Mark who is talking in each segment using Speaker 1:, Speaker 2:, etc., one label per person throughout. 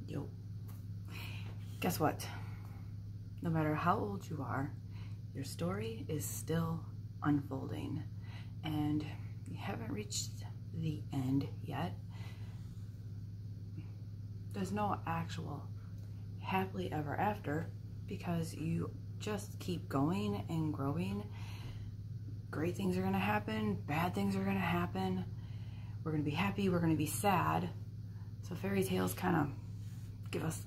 Speaker 1: Yo. Guess what? No matter how old you are, your story is still unfolding, and you haven't reached the end yet. There's no actual happily ever after, because you just keep going and growing. Great things are going to happen, bad things are going to happen. We're going to be happy, we're going to be sad. So fairy tales kind of give us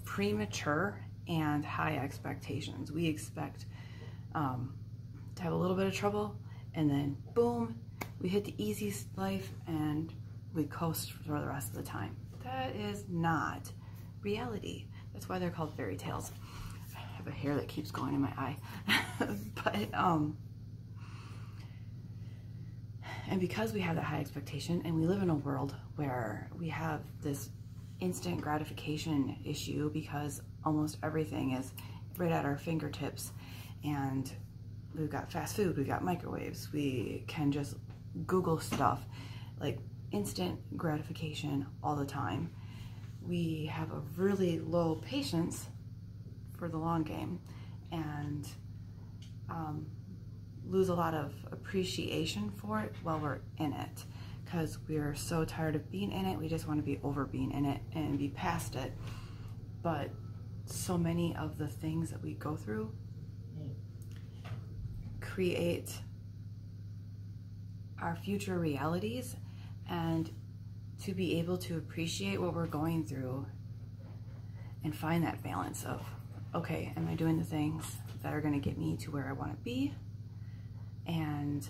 Speaker 1: premature and high expectations. We expect to have a little bit of trouble, and then boom, we hit the easiest life and we coast for the rest of the time. That is not reality. That's why they're called fairy tales. I have a hair that keeps going in my eye. But and because we have that high expectation, and we live in a world where we have this instant gratification issue, because almost everything is right at our fingertips, and we've got fast food, we've got microwaves, we can just Google stuff, like instant gratification all the time. We have a really low patience for the long game, and lose a lot of appreciation for it while we're in it, because we're so tired of being in it. We just want to be over being in it and be past it. But so many of the things that we go through create our future realities, and to be able to appreciate what we're going through and find that balance of, okay, am I doing the things that are going to get me to where I want to be, and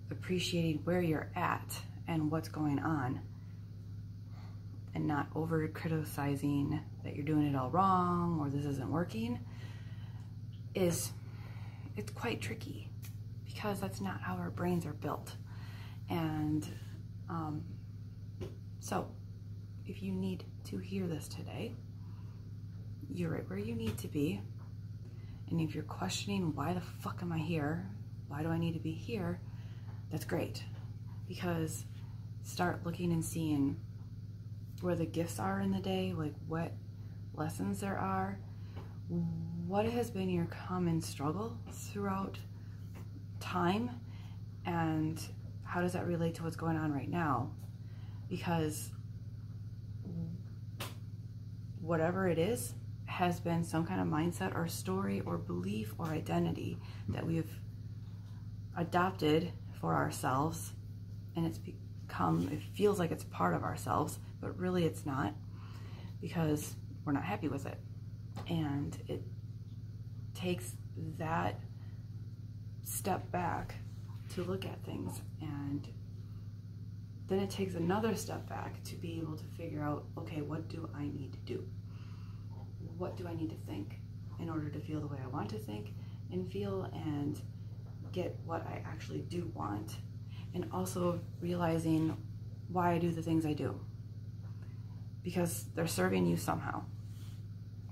Speaker 1: appreciating where you're at and what's going on, and not over criticizing that you're doing it all wrong or this isn't working, it's quite tricky, because that's not how our brains are built. And so if you need to hear this today, you're right where you need to be. And if you're questioning, why the fuck am I here? Why do I need to be here? That's great, because start looking and seeing where the gifts are in the day, like what lessons there are, what has been your common struggle throughout time, and how does that relate to what's going on right now? Because whatever it is has been some kind of mindset or story or belief or identity that we've adopted for ourselves, and it's become, it feels like it's part of ourselves, but really it's not, because we're not happy with it. And it takes that step back to look at things, and then it takes another step back to be able to figure out, okay, what do I need to do? What do I need to think in order to feel the way I want to think and feel, and get what I actually do want? And also realizing why I do the things I do, because they're serving you somehow.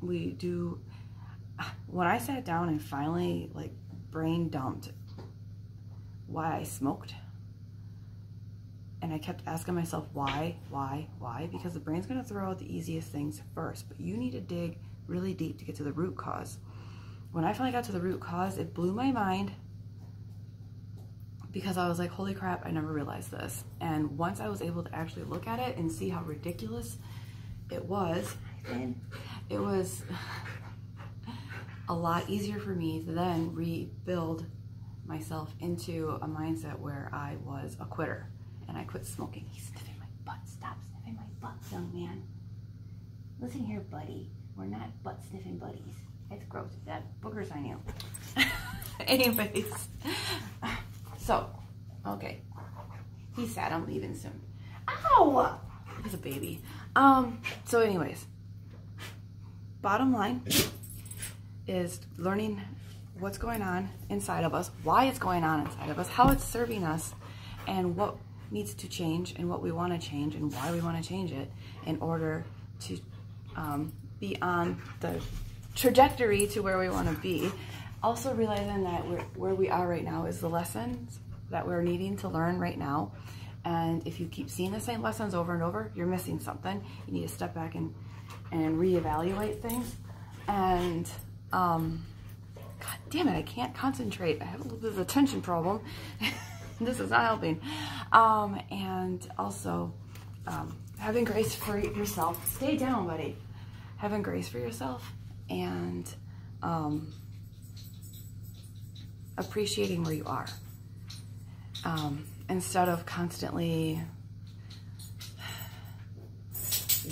Speaker 1: We do. When I sat down and finally like brain dumped why I smoked, and I kept asking myself why, because the brain's gonna throw out the easiest things first, but you need to dig really deep to get to the root cause. When I finally got to the root cause, it blew my mind, because I was like, holy crap, I never realized this. And once I was able to actually look at it and see how ridiculous it was a lot easier for me to then rebuild myself into a mindset where I was a quitter, and I quit smoking. He's sniffing my butt. Stop sniffing my butt, young man. Listen here, buddy. We're not butt sniffing buddies. It's gross. That booger's on you. Anyways, so, okay. He's sad. I'm leaving soon. Ow! He's a baby. So anyways, bottom line is learning what's going on inside of us, why it's going on inside of us, how it's serving us, and what needs to change, and what we want to change, and why we want to change it in order to be on the trajectory to where we want to be. Also realizing that where we are right now is the lessons that we're needing to learn right now, And if you keep seeing the same lessons over and over, you're missing something. You need to step back and reevaluate things. And God damn it, I can't concentrate. I have a little bit of a attention problem. This is not helping. And also having grace for yourself. Stay down, buddy. Having grace for yourself and appreciating where you are. Instead of constantly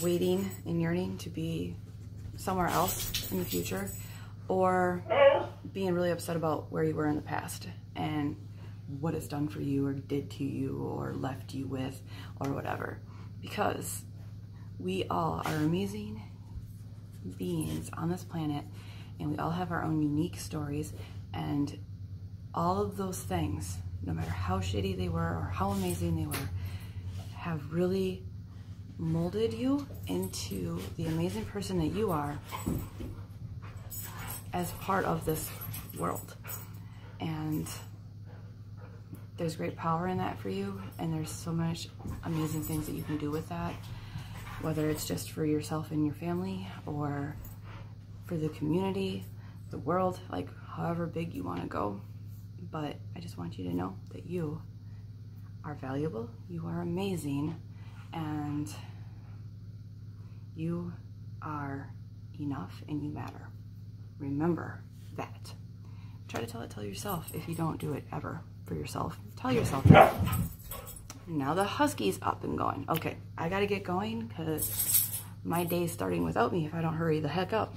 Speaker 1: waiting and yearning to be somewhere else in the future, or being really upset about where you were in the past and what it's done for you or did to you or left you with or whatever. Because we all are amazing beings on this planet, and we all have our own unique stories, and all of those things, no matter how shitty they were or how amazing they were, have really molded you into the amazing person that you are as part of this world. And there's great power in that for you, and there's so much amazing things that you can do with that, whether it's just for yourself and your family or for the community, the world, like however big you want to go. But I just want you to know that you are valuable, you are amazing, and you are enough and you matter. Remember that. Try to tell yourself if you don't do it ever for yourself. Tell yourself that. Now the husky's up and going. Okay, I gotta get going because my day's starting without me if I don't hurry the heck up.